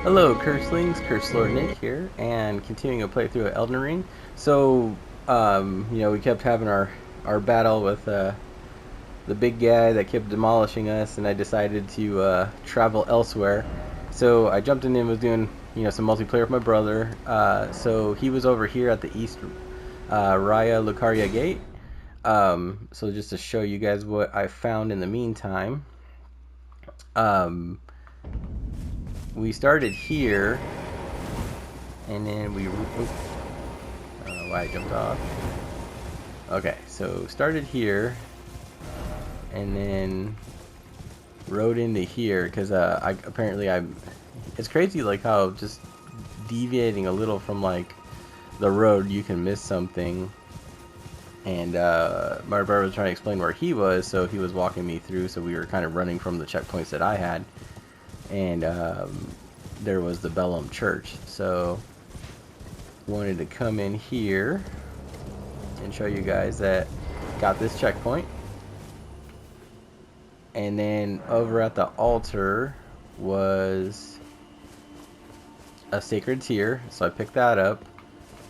Hello, Curselings. Curse Lord Nick here, and continuing a playthrough of Elden Ring. So, we kept having our battle with the big guy that kept demolishing us, and I decided to travel elsewhere. So I jumped in and was doing some multiplayer with my brother. So he was over here at the East Raya Lucaria Gate. So just to show you guys what I found in the meantime. Um, we started here, and then we. Oops, I don't know why I jumped off. Okay, so started here, and then rode into here because I'm. It's crazy like how just deviating a little from like the road you can miss something. And my brother was trying to explain where he was, so he was walking me through. So we were kind of running from the checkpoints that I had, and there was the Bellum Church. So wanted to come in here and show you guys that got this checkpoint. And then over at the altar was a sacred tear, so I picked that up.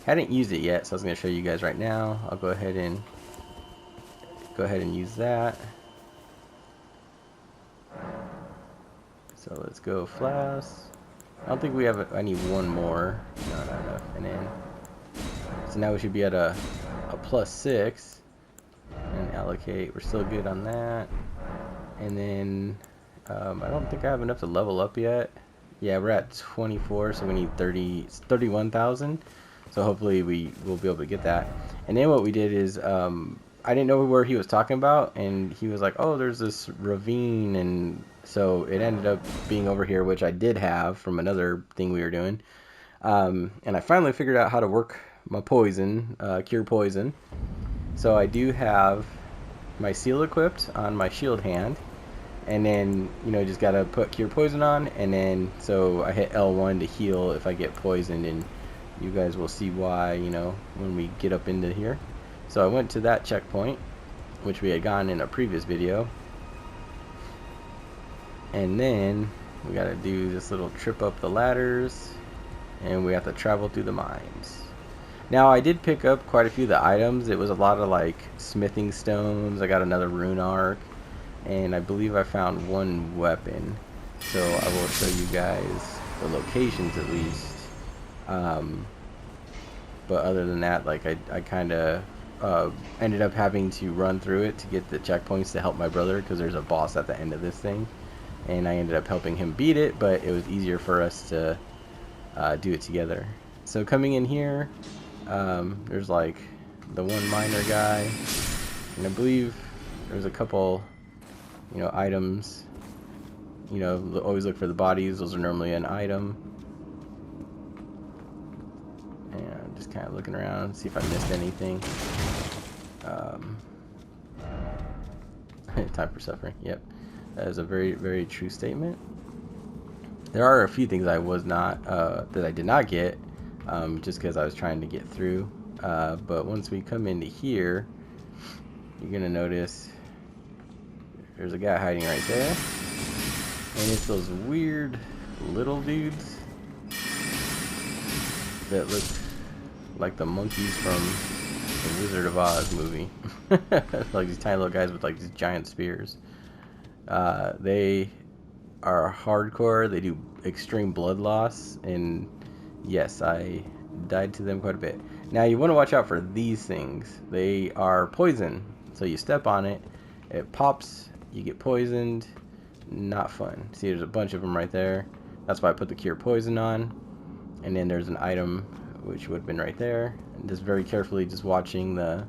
Hadn't used it yet, so I was going to show you guys right now. I'll go ahead and use that. So let's go flask. I don't think we have. I need one more. No, not enough. And then so now we should be at a +6 and allocate. We're still good on that. And then I don't think I have enough to level up yet. Yeah, we're at 24, so we need 31,000. So hopefully we will be able to get that. And then what we did is I didn't know where he was talking about, and he was like, "Oh, there's this ravine," and so it ended up being over here, which I did have from another thing we were doing. And I finally figured out how to work my poison, cure poison. So I do have my seal equipped on my shield hand, and then just gotta put cure poison on, and then so I hit L1 to heal if I get poisoned, and you guys will see why when we get up into here. So I went to that checkpoint, which we had gone in a previous video, and then we gotta do this little trip up the ladders, and we have to travel through the mines. Now I did pick up quite a few of the items. It was a lot of like smithing stones. I got another rune arc, and I believe I found one weapon. So I will show you guys the locations at least. But other than that, like I kind of ended up having to run through it to get the checkpoints to help my brother, because there's a boss at the end of this thing, and I ended up helping him beat it, but it was easier for us to do it together. So coming in here, there's like the one miner guy, and I believe there's a couple items. Always look for the bodies. Those are normally an item. And just kind of looking around, see if I missed anything. Time for suffering. Yep, that is a very, very true statement. There are a few things I was not that I did not get, just because I was trying to get through. But once we come into here, you're gonna notice there's a guy hiding right there, and it's those weird little dudes that look like the monkeys from the Wizard of Oz movie. Like these tiny little guys with like these giant spears. They are hardcore. They do extreme blood loss, and yes, I died to them quite a bit. Now you want to watch out for these things. They are poison, so you step on it, it pops, you get poisoned. Not fun. See, there's a bunch of them right there. That's why I put the cure poison on. And then there's an item which would have been right there. And just very carefully just watching the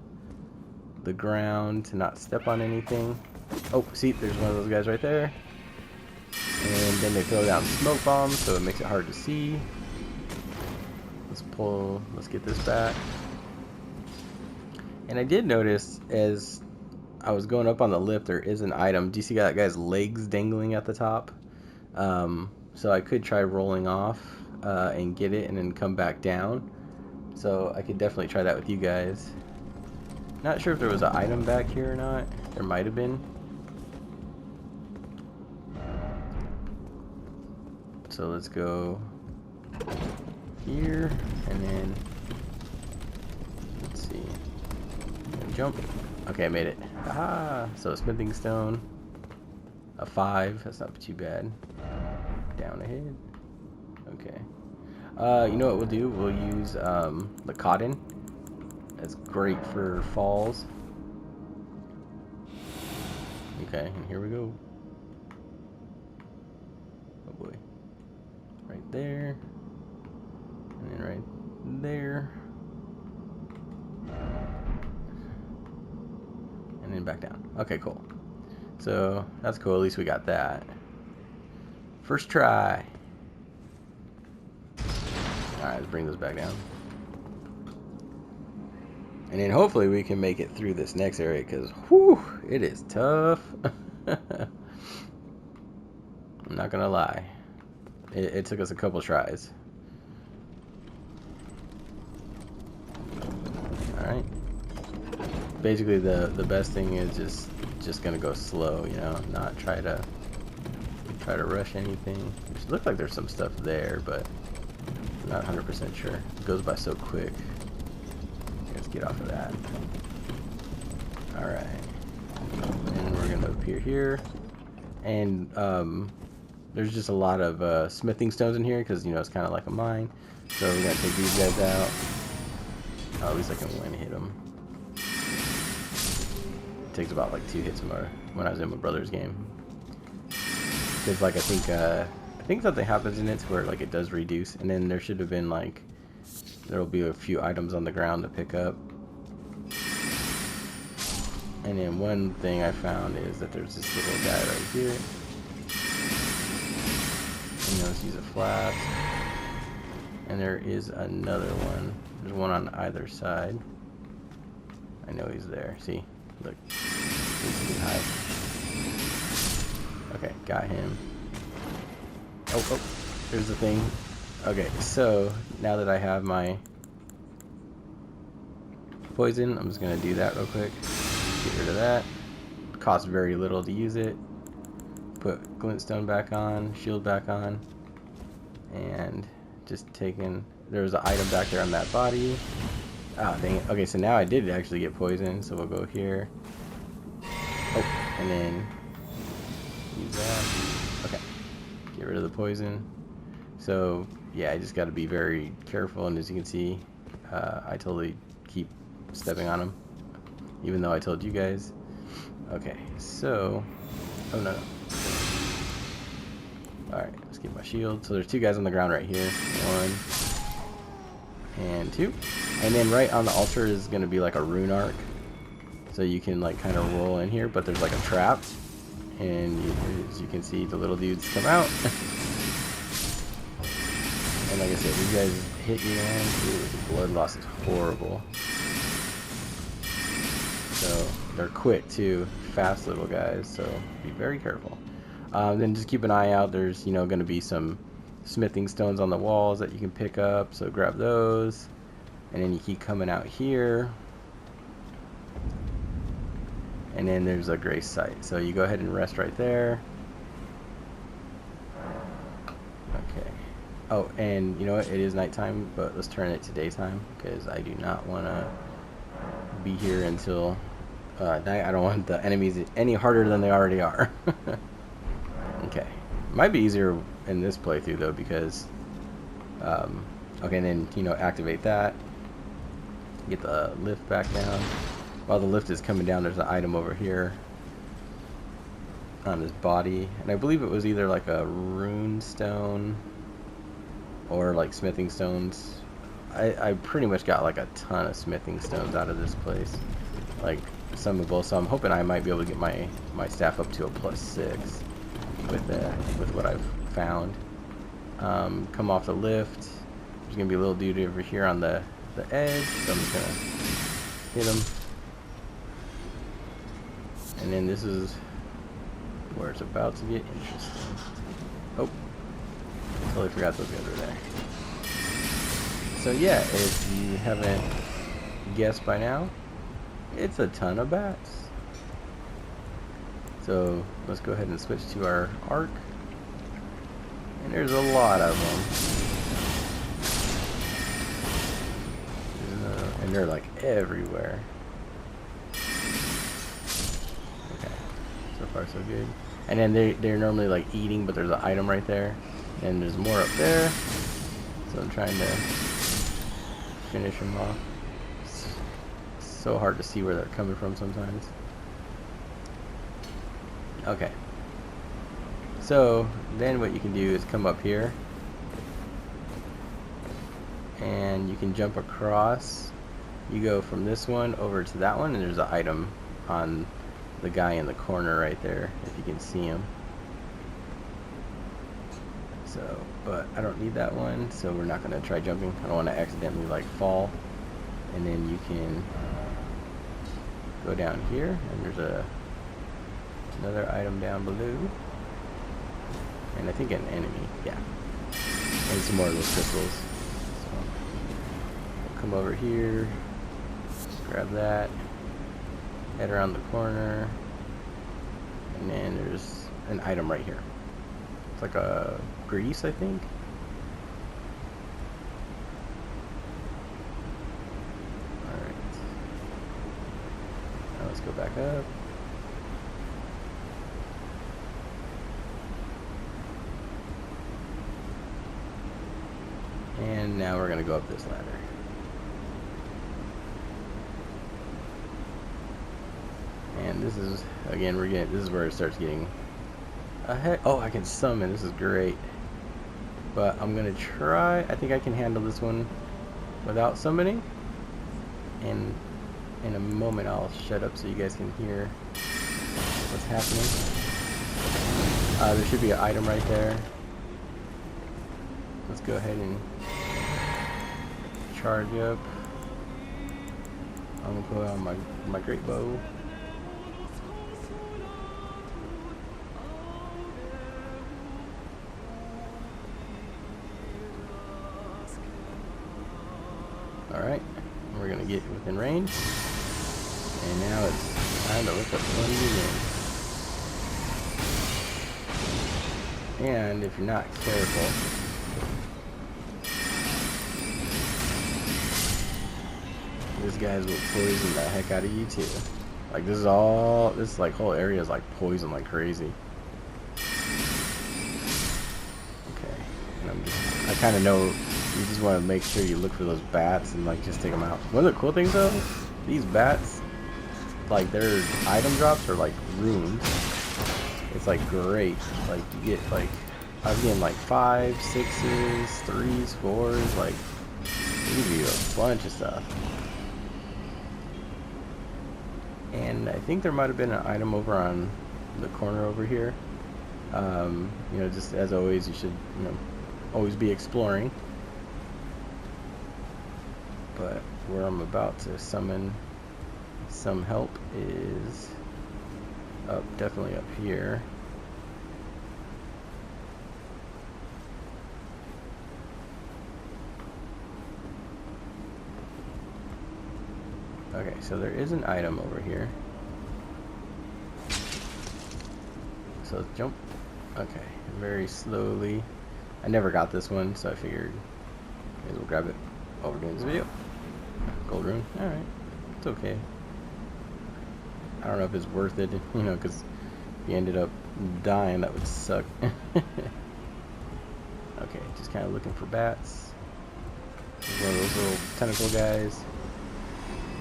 ground to not step on anything. Oh, see, there's one of those guys right there. And then they throw down smoke bombs, so it makes it hard to see. Let's get this back. And I did notice as I was going up on the lift, there is an item. Do you see that guy's legs dangling at the top? So I could try rolling off and get it and then come back down. So I could definitely try that with you guys. Not sure if there was an item back here or not. There might have been. So So let's go here, and then let's see, jump. Okay, I made it. Aha! So a smithing stone, a 5. That's not too bad. Down ahead. Okay. You know what we'll do? We'll use the cotton. That's great for falls. Okay, and here we go. Oh boy. Right there. And then right there. And then back down. Okay, cool. So that's cool. At least we got that. First try. Alright, let's bring those back down. And then hopefully we can make it through this next area, because, whew, it is tough. I'm not gonna lie. It took us a couple tries. Alright. Basically the best thing is just gonna go slow, you know, not try to rush anything. It looks like there's some stuff there, but I'm not 100% sure. It goes by so quick. Let's get off of that. Alright. And we're gonna appear here. And there's just a lot of smithing stones in here because, you know, it's kind of like a mine. So we're gonna take these guys out. Oh, at least I can one hit them. It takes about like 2 hits when I was in my brother's game. Because like I think something happens in it to where like it does reduce, and then there should have been like there'll be a few items on the ground to pick up. And then one thing I found is that there's this little guy right here. And let's use a flask. And there is another one. There's one on either side. I know he's there. See? Look. He's too high. Okay, got him. Oh, there's the thing. Okay, so now that I have my poison, I'm just going to do that real quick. Get rid of that. Costs very little to use it. Put glintstone back on, shield back on, and just taking... There's an item back there on that body. Ah, dang it. Okay, so now I did actually get poisoned, so we'll go here. Oh, and then use that. Okay, get rid of the poison. So, yeah, I just got to be very careful, and as you can see, I totally keep stepping on them, even though I told you guys. Okay, so... Oh, no. Alright, let's get my shield. So there's 2 guys on the ground right here. 1 and 2. And then right on the altar is going to be like a rune arc. So you can like kind of roll in here, but there's like a trap. And as you can see, the little dudes come out. And like I said, these guys hit you, man. Ooh, the blood loss is horrible. So they're quick too. Fast little guys, so be very careful. Then just keep an eye out. There's, you know, going to be some smithing stones on the walls that you can pick up, so grab those. And then you keep coming out here. And then there's a grace site. So you go ahead and rest right there. Okay. Oh, and you know what? It is nighttime, but let's turn it to daytime because I do not want to be here until night. I don't want the enemies any harder than they already are. Okay. Might be easier in this playthrough though because okay, and then, you know, activate that. Get the lift back down. While the lift is coming down, there's an item over here on his body, and I believe it was either like a rune stone or like smithing stones. I pretty much got like a ton of smithing stones out of this place, like some of both. So I'm hoping I might be able to get my staff up to a +6 with what I've found. Come off the lift. There's gonna be a little dude over here on the edge, so I'm just gonna hit him. And then this is where it's about to get interesting. Oh, totally forgot those guys were there. So yeah, if you haven't guessed by now, it's a ton of bats. So let's go ahead and switch to our arc. And there's a lot of them. And they're like everywhere. Okay, so far so good. And then they're normally like eating, but there's an item right there. And there's more up there. So I'm trying to finish them off. It's so hard to see where they're coming from sometimes. Okay. So then what you can do is come up here. And you can jump across. You go from this one over to that one, and there's an item on the guy in the corner right there, if you can see him. So, but I don't need that one, so we're not going to try jumping. I don't want to accidentally like fall. And then you can go down here, and there's another item down below. And I think an enemy, yeah. And some more of those crystals. So, we'll come over here, grab that, head around the corner, and then there's an item right here. It's like a grease, I think. Alright. Now let's go back up. And now we're going to go up this ladder. And this is, again, this is where it starts getting ahead. Oh, I can summon. This is great. But I'm going to try. I think I can handle this one without summoning. And in a moment, I'll shut up so you guys can hear what's happening. There should be an item right there. Let's go ahead and charge up. I'm going to put on my great bow. Alright, we're going to get within range. And now it's time to let the fun begin. And if you're not careful, these guys will poison the heck out of you too. Like this like whole area is like poison like crazy. Okay, and I kind of know you just want to make sure you look for those bats and like just take them out. One of the cool things though, these bats, like their item drops are like runes. It's like great. Like you get like, I was getting like 5, 6s, 3s, 4s, like they give you a bunch of stuff. And I think there might have been an item over on the corner over here. You know, just as always, you should, you know, always be exploring. But where I'm about to summon some help is up, definitely up here. Okay, so there is an item over here. So let's jump. Okay, very slowly. I never got this one, so I figured we'll grab it while we're doing this video. Gold rune. Alright, it's okay. I don't know if it's worth it, you know, because if you ended up dying, that would suck. Okay, just kind of looking for bats. One of those little tentacle guys.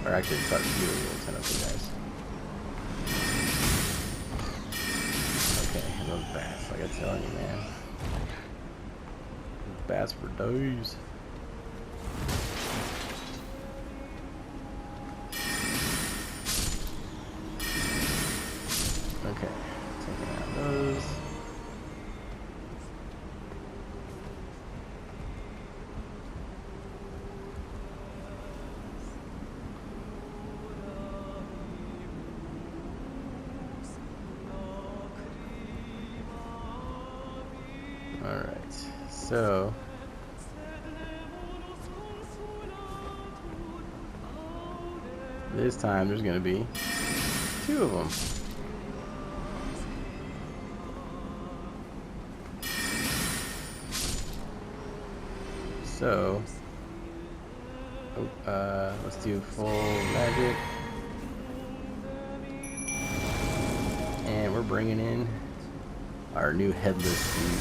Or actually, quite a few little tentacle guys. Okay, those bats, like I'm telling you, man. Those bats for days. Okay, taking out those. Alright, so this time there's going to be 2 of them. So, let's do full magic. And we're bringing in our new headless dude.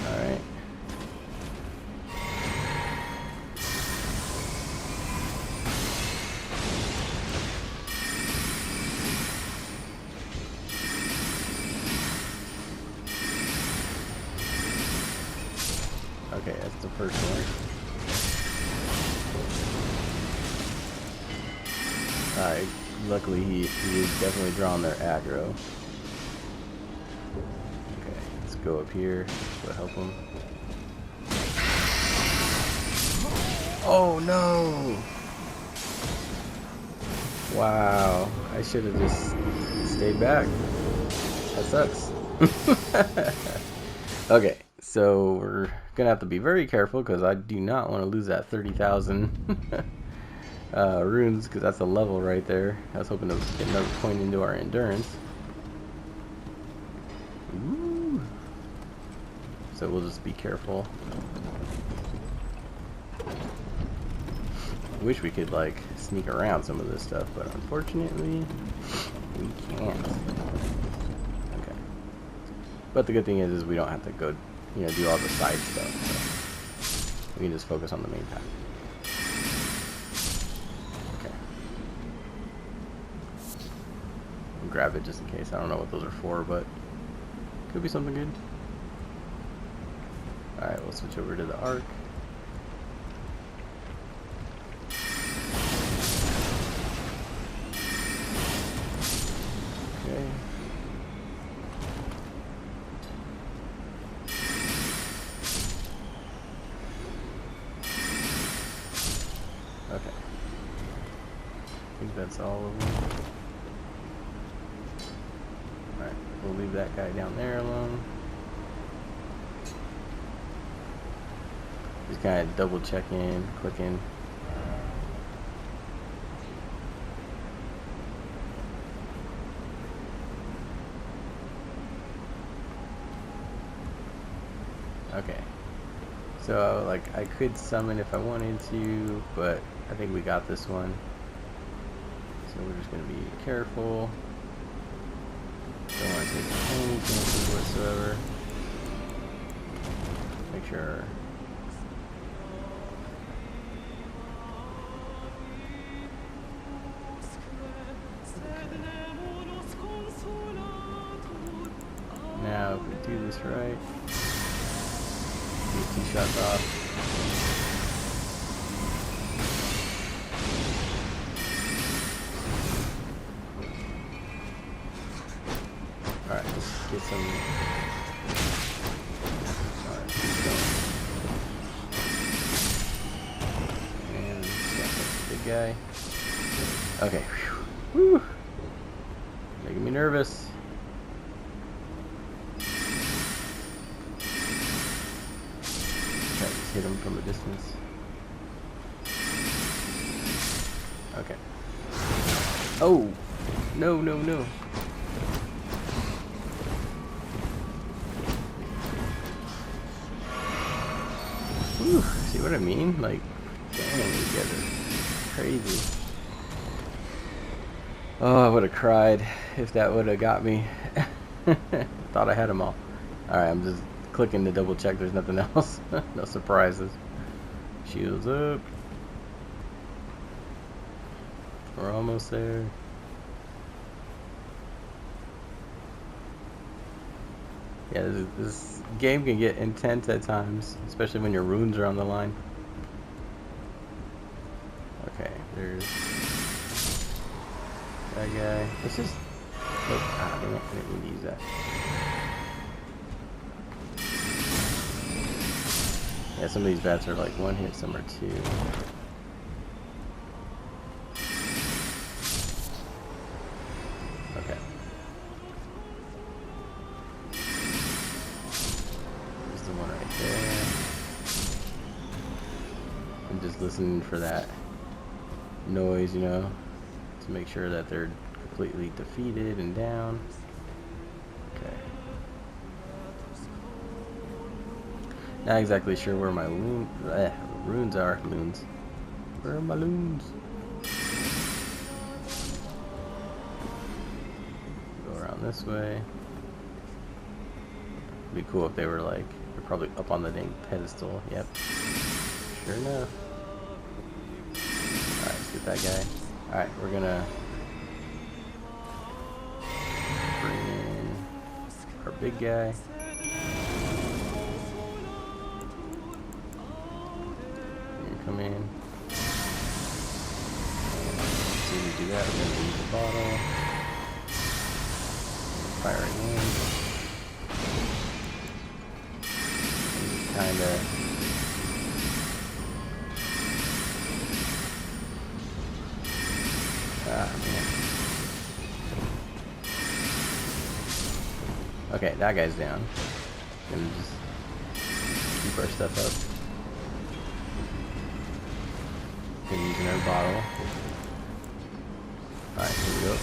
Alright. Okay, that's the first one. Luckily he is definitely drawing their aggro. Okay, let's go up here. Go help him. Oh no! Wow, I should have just stayed back. That sucks. Okay, so we're gonna have to be very careful because I do not want to lose that 30,000 runes, because that's a level right there. I was hoping to get another point into our endurance. Ooh. So we'll just be careful. Wish we could like sneak around some of this stuff, but unfortunately we can't. Okay. But the good thing is we don't have to go, do all the side stuff. So we can just focus on the main path. Okay. I'll grab it just in case. I don't know what those are for, but could be something good. Alright, we'll switch over to the arc. Okay. Okay. I think that's all of them. Alright, we'll leave that guy down there alone. Just kind of double checking, clicking. Okay. So, like, I could summon if I wanted to, but I think we got this one. So we're just going to be careful. Don't want to take any chances whatsoever. Make sure. Now, if we do this right, get 2 shots off. Alright, let's get some. Alright, keep going. And yeah, big guy. Okay. Whew. Making me nervous. Hit him from a distance. Okay. Oh! No, no, no. Whew, see what I mean? Like, dang, these guys are crazy. Oh, I would have cried if that would have got me. Thought I had them all. Alright, I'm just clicking to double check there's nothing else. No surprises. Shields up. We're almost there. Yeah, this game can get intense at times, especially when your runes are on the line. Okay, there's that guy. Let's just. Oh, I didn't mean to use that. Yeah, some of these bats are like 1 hit, some are 2. Okay. There's the one right there. I'm just listening for that noise, to make sure that they're completely defeated and down. Okay. Not exactly sure where my runes are. Loons. Where are my loons? Go around this way. It'd be cool if they were like, they're probably up on the dang pedestal. Yep. Sure enough. Alright, let's get that guy. Alright, we're gonna bring in our big guy. Come in. So we do that, we're going to use the bottle. Fire it in. Kind of. Ah, man. Okay, that guy's down. Gonna just keep our stuff up. Using our bottle. Alright, here we go.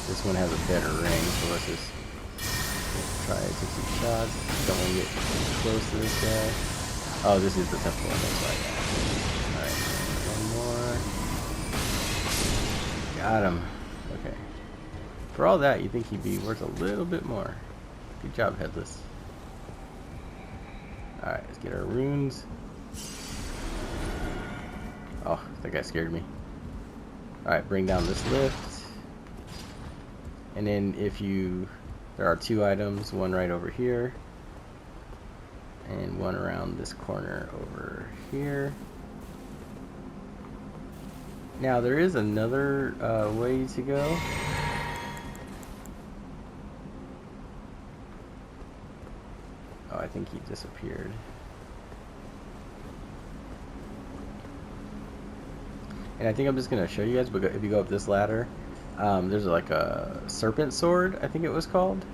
This one has a better range, so let's just try to take some shots. Don't want to get too close to this guy. Oh, this is the temple one, that's right. Alright, one more. Got him. Okay. For all that, you'd think he'd be worth a little bit more. Good job, Headless. Alright, let's get our runes. Oh, that guy scared me. Alright, bring down this lift. And then there are 2 items, one right over here. And one around this corner over here. Now, there is another way to go. Oh, I think he disappeared. And I think I'm just going to show you guys, but if you go up this ladder, there's like a serpent sword, I think it was called.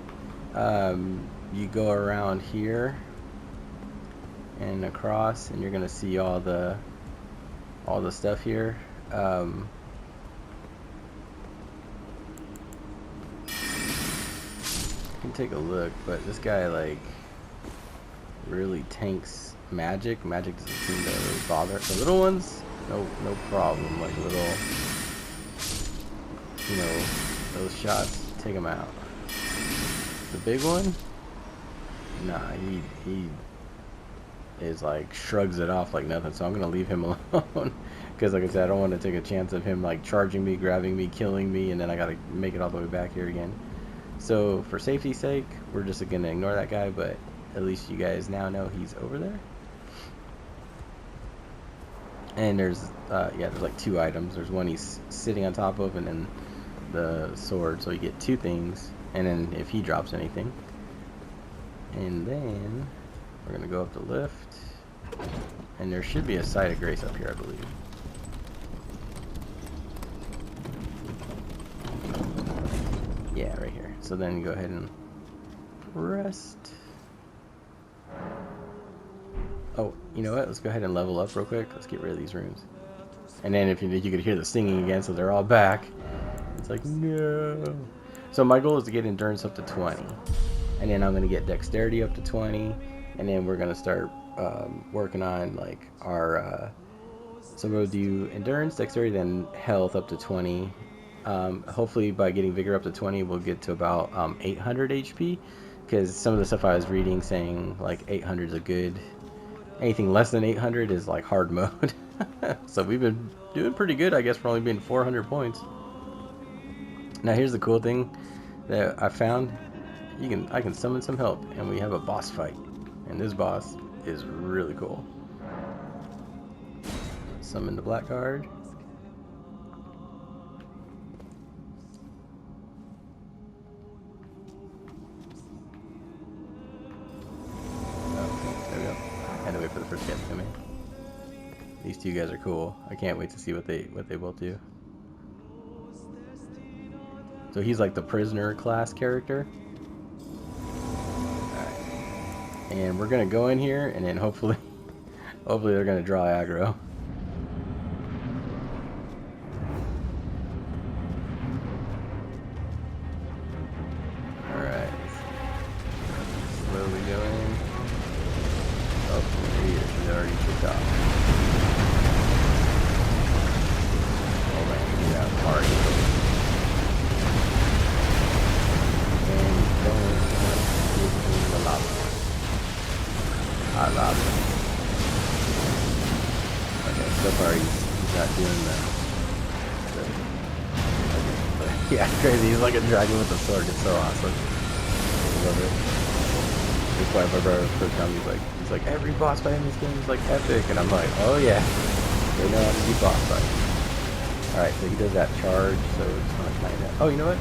You go around here and across, and you're going to see all the stuff here. You can take a look, but this guy like really tanks magic. Magic doesn't seem to really bother. The little ones, no problem. Like little, those shots, take them out. The big one, nah, he is like shrugs it off like nothing. So I'm gonna leave him alone because, like I said, I don't want to take a chance of him like charging me, grabbing me, killing me, and then I gotta make it all the way back here again. So for safety's sake, we're just gonna ignore that guy. But at least you guys now know he's over there. And there's like 2 items. There's one he's sitting on top of, and then the sword. So you get 2 things. And then if he drops anything, and then we're gonna go up the lift, and there should be a site of grace up here, I believe. Yeah, right here. So then go ahead and rest. Oh, you know what? Let's go ahead and level up real quick. Let's get rid of these rooms. And then if you could hear the singing again, so they're all back. It's like, no. So my goal is to get endurance up to 20. And then I'm going to get dexterity up to 20. And then we're going to start working on like our... so we'll do endurance, dexterity, then health up to 20. Hopefully by getting vigor up to 20, we'll get to about 800 HP. Because some of the stuff I was reading saying like 800 is a good... Anything less than 800 is like hard mode. So we've been doing pretty good, I guess, for only being 400 points. Now here's the cool thing that I found. I can summon some help, and we have a boss fight. And this boss is really cool. Summon the black card. For the first guy to come in. These 2 guys are cool. I can't wait to see what they both do. So he's like the prisoner class character. Alright. And we're gonna go in here, and then hopefully they're gonna draw aggro. Alright. Slowly go in. Oh, there Yeah, it's crazy. He's like a dragon with a sword. It's so awesome. I love it. That's why my brother first time he's like every boss fight in this game is like epic, and I'm like, oh yeah, they know how to do boss fights. All right, so he does that charge, so it's not kind of. Oh, you know what?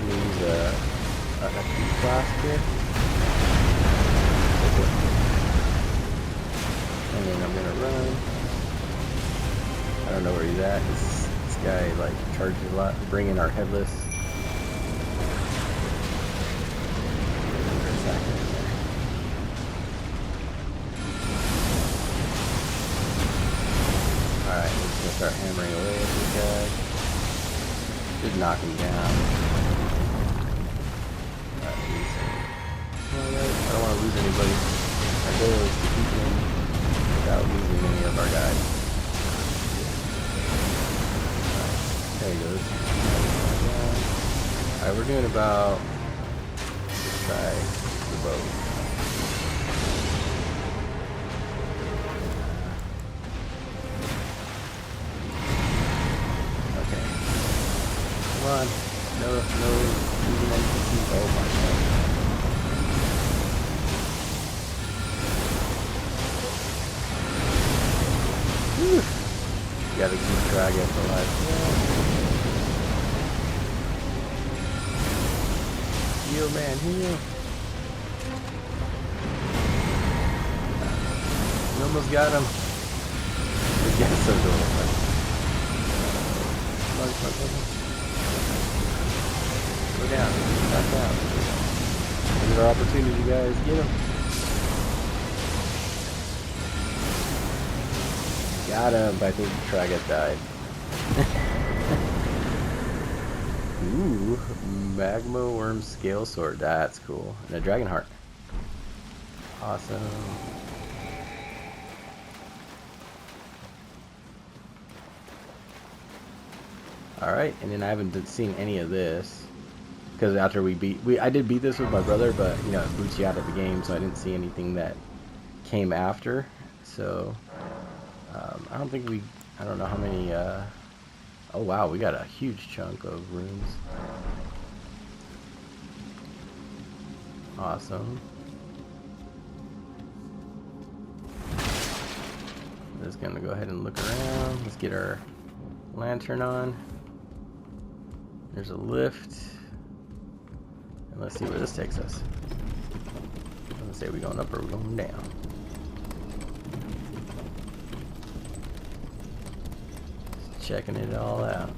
Use a key flask here, and then I'm gonna run. I don't know where he's at. This guy like charges a lot. Bring in our headless. Alright, we're just gonna start hammering away at this guy. Just knock him down. Alright, I don't want to lose anybody. Our goal is to keep him without losing any of our guys. Alright, there he goes. Alright, we're doing about this side of the boat. Come on. No losing NPCs. Oh my god. Whew. Gotta keep dragging alive. Heal, man, heal. We almost got him. This guy's so cool. Go down. Back down. This is our opportunity, guys. Get him. Got him, but I think Traget died. Ooh, magma worm scale sword. That's cool. And a dragon heart. Awesome. Alright, and then I haven't seen any of this. Because after I did beat this with my brother, but, you know, it boots you out of the game, so I didn't see anything that came after. So, I don't think I don't know how many, oh wow, we got a huge chunk of runes. Awesome. Just gonna go ahead and look around. Let's get our lantern on. There's a lift. And let's see where this takes us. Let's say, are we going up or are we going down? Just checking it all out.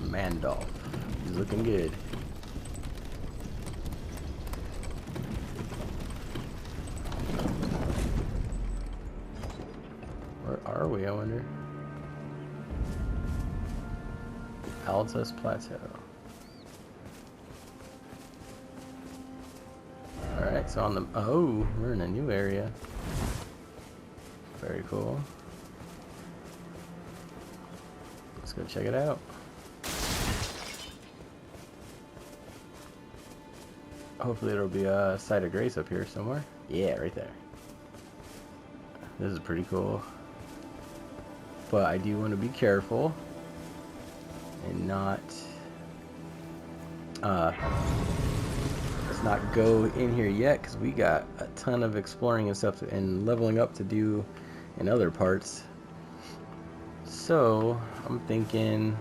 Mandolph. He's looking good. Where are we, I wonder? Altus Plateau. Alright, so on the... Oh, we're in a new area. Very cool. Let's go check it out. Hopefully there'll be a site of grace up here somewhere. Yeah, right there. This is pretty cool. But I do want to be careful and not let's not go in here yet, because we got a ton of exploring and stuff and leveling up to do in other parts. So I'm thinking,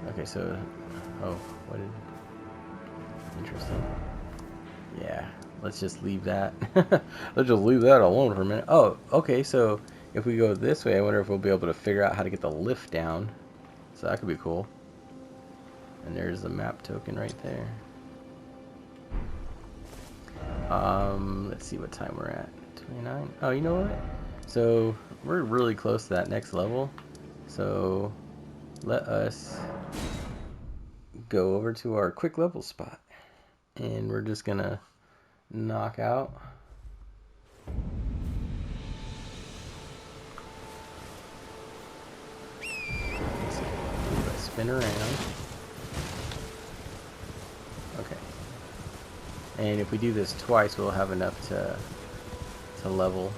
okay, so what did, interesting. Yeah, let's just leave that. Let's just leave that alone for a minute. Oh, okay, so if we go this way, I wonder if we'll be able to figure out how to get the lift down. So that could be cool. And there's the map token right there. Let's see what time we're at. 29. Oh, you know what? So we're really close to that next level. So let us go over to our quick level spot. And we're just gonna knock out. Let's see. If I spin around. Okay. And if we do this twice, we'll have enough to level.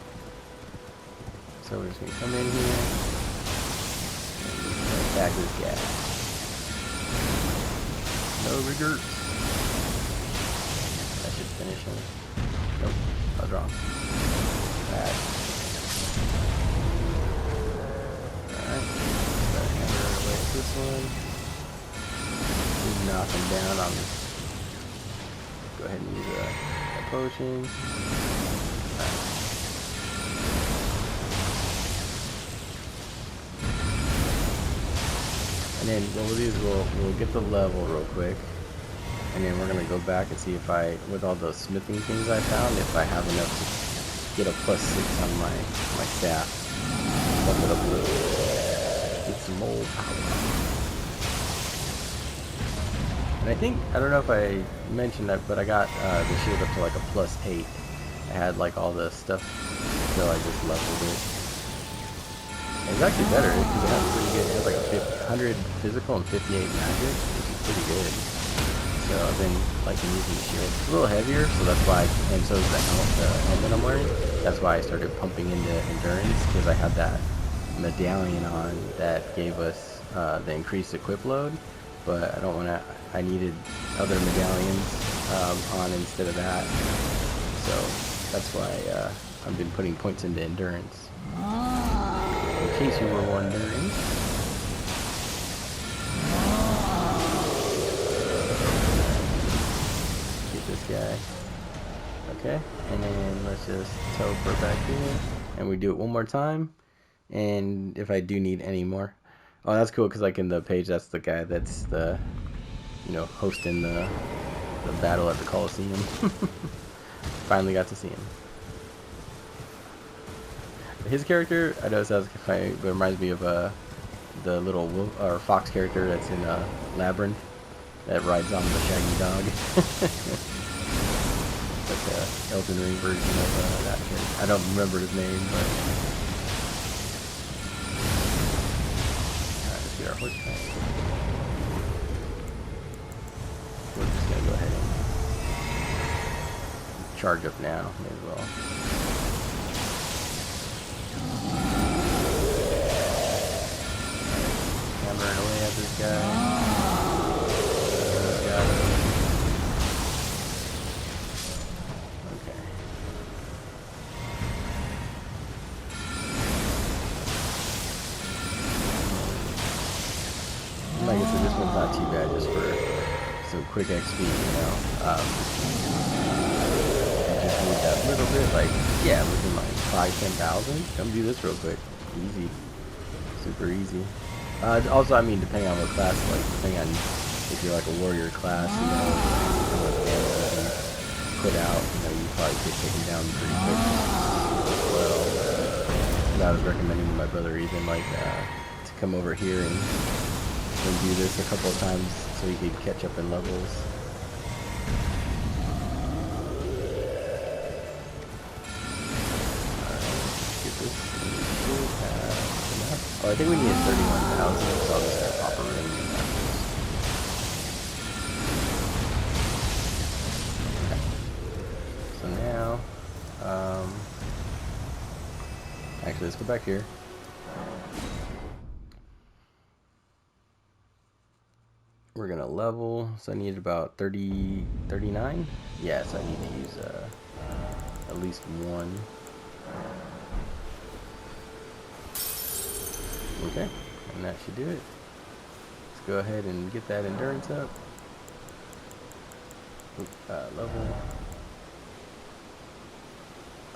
So we're just gonna come in here and attack this guy. No regrets. That should finish him. Nope, I was wrong. Alright. Start hammering away at this one. Knock him down on. Go ahead and use a potion. Right. And then what we'll do is we'll get the level real quick, and then we're gonna go back and see if with all those smithing things I found, if I have enough to get a +6 on my staff. Buff it up a little. Get some old power. And I don't know if I mentioned that, but I got the shield up to like a +8. I had like all the stuff, so I just leveled it. And it's actually better because it has pretty good. It has like a 100 physical and 58 magic, which is pretty good. So I've been liking using the shield. It's a little heavier, so that's why. And so is the helmet I'm wearing. That's why I started pumping into endurance, because I had that medallion on that gave us the increased equip load. But I don't want to. I needed other medallions on instead of that, so that's why I've been putting points into endurance. In case you were wondering. Get this guy. Okay, and then let's just teleport back here, and we do it one more time. And if I do need any more. Oh, that's cool, because like in the page, that's the guy that's the, hosting the battle at the Coliseum. Finally got to see him. His character, I know it sounds funny, but it reminds me of the little wolf, or fox character that's in Labyrinth that rides on the shaggy dog. Like a Elden Ring version of that character. I don't remember his name, but. Our horse pack. We're just gonna go ahead and charge up now, may as well. Hammering away at this guy. Okay. Like I said, this one's not too bad, just for some quick XP, I just need that little bit, like, yeah, within like 5,000-10,000. Come do this real quick. Easy. Super easy. Also, I mean, depending on what class, like, depending on if you're like a warrior class, how much damage you can put out, you probably get taken down pretty quick as well. And I was recommending to my brother Ethan, like, to come over here and do this a couple of times so you could catch up in levels. Oh, I think we need 31,000, so I'll just start popping ring in that. Okay. So now, actually, let's go back here. We're gonna level, so I need about 39. Yes, I need to use at least one. Okay, and that should do it. Let's go ahead and get that endurance up. Level.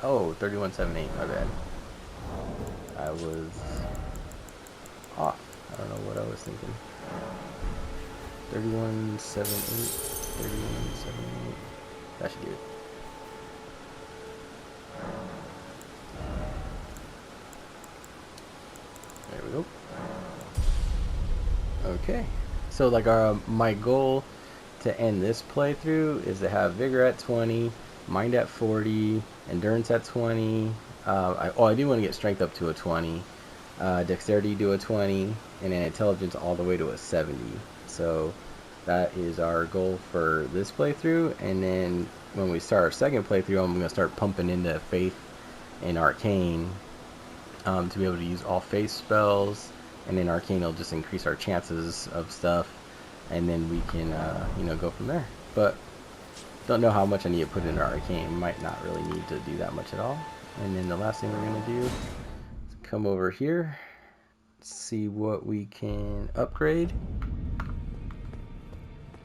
Oh, 3178, my bad. I was off. I don't know what I was thinking. 3178. 3178. That should do it. There we go. Okay. So like my goal to end this playthrough is to have vigor at 20, mind at 40, endurance at 20. I do want to get strength up to a 20, dexterity to a 20, and then intelligence all the way to a 70. So that is our goal for this playthrough. And then when we start our second playthrough, I'm going to start pumping into Faith and Arcane to be able to use all Faith spells. And then Arcane will just increase our chances of stuff. And then we can, you know, go from there. But don't know how much I need to put into Arcane. Might not really need to do that much at all. And then the last thing we're going to do is come over here, see what we can upgrade.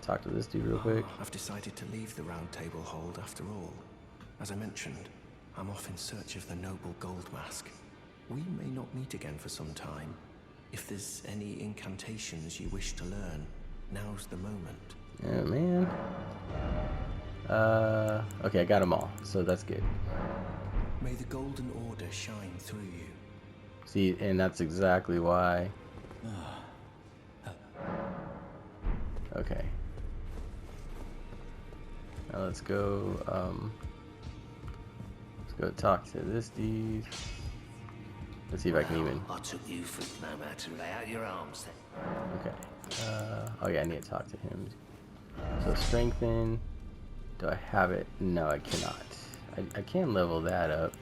Talk to this dude real quick. I've decided to leave the Round Table Hold after all. As I mentioned, I'm off in search of the noble gold mask. We may not meet again for some time. If there's any incantations you wish to learn, now's the moment. Yeah, man. Okay, I got them all, so that's good. May the Golden Order shine through you. See, and that's exactly why. Okay. Now let's go talk to this dude. Let's see if I can even. I took you for no matter. Lay out your arms then. Okay. Oh yeah, I need to talk to him. So strengthen. Do I have it? No, I cannot. I can level that up.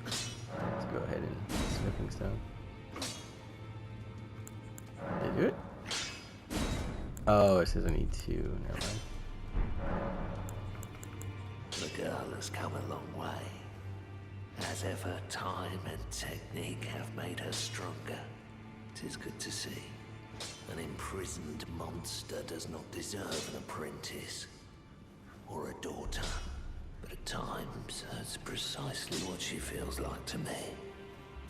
Let's go ahead and smithing stone. Did I do it? Oh, it says I need 2. Never mind. The girl has come a long way. As ever, time and technique have made her stronger. 'Tis good to see. An imprisoned monster does not deserve an apprentice or a daughter. But at times, that's precisely what she feels like to me.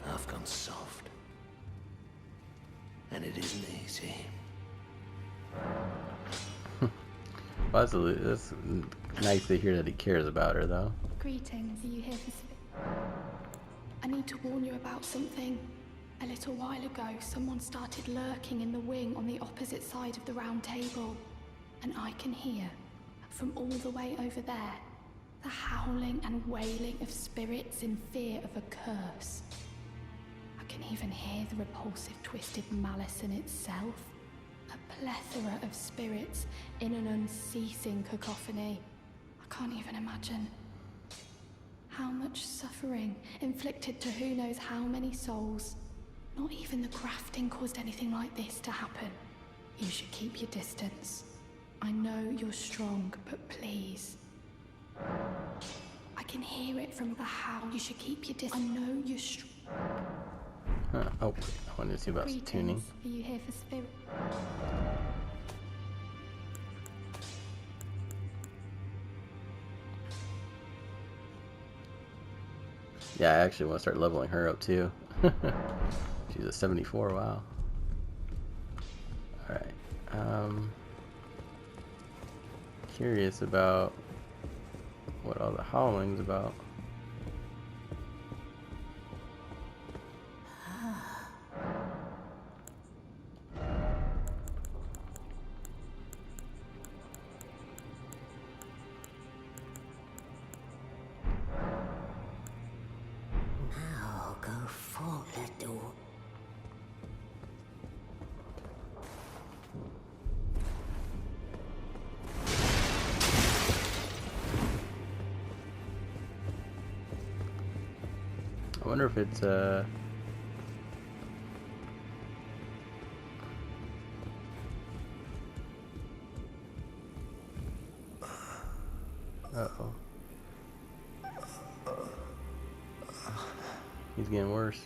I've gone soft. And it isn't easy. Well, that's nice to hear that he cares about her, though. Greetings, are you here for... I need to warn you about something. A little while ago, someone started lurking in the wing on the opposite side of the round table. And I can hear, from all the way over there, the howling and wailing of spirits in fear of a curse. I can even hear the repulsive twisted malice in itself. A plethora of spirits in an unceasing cacophony. I can't even imagine. How much suffering inflicted to who knows how many souls. Not even the grafting caused anything like this to happen. You should keep your distance. I know you're strong, but please. I can hear it from the howl. You should keep your distance. I know you're strong. Huh. Oh, I wanted to see about tuning. Are you here for spirit? Yeah, I actually want to start leveling her up too. She's a 74, wow. Alright. Curious about what all the howling's about. Now go for the door. I wonder if it's uh-oh. He's getting worse.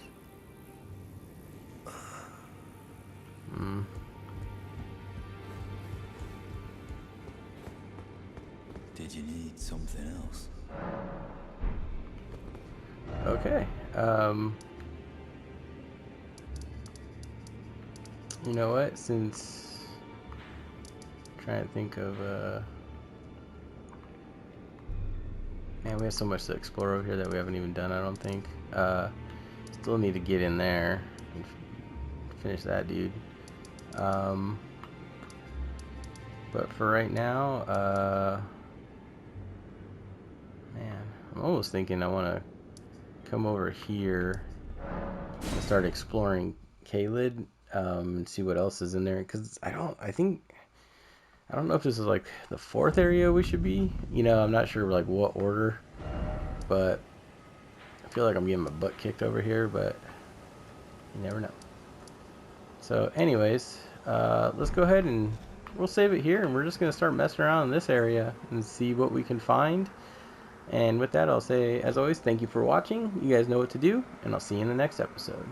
Did you need something else? Okay. You know what? Since I'm trying to think of man, we have so much to explore over here that we haven't even done, I don't think. Still need to get in there and finish that dude. But for right now, man, I'm almost thinking I want to come over here and start exploring Kaled. and see what else is in there. Because I don't know if this is like the fourth area we should be. You know, I'm not sure like what order, but I feel like I'm getting my butt kicked over here, but you never know. So anyways, let's go ahead and we'll save it here, and we're just going to start messing around in this area and see what we can find. And with that, I'll say, as always, thank you for watching. You guys know what to do, and I'll see you in the next episode.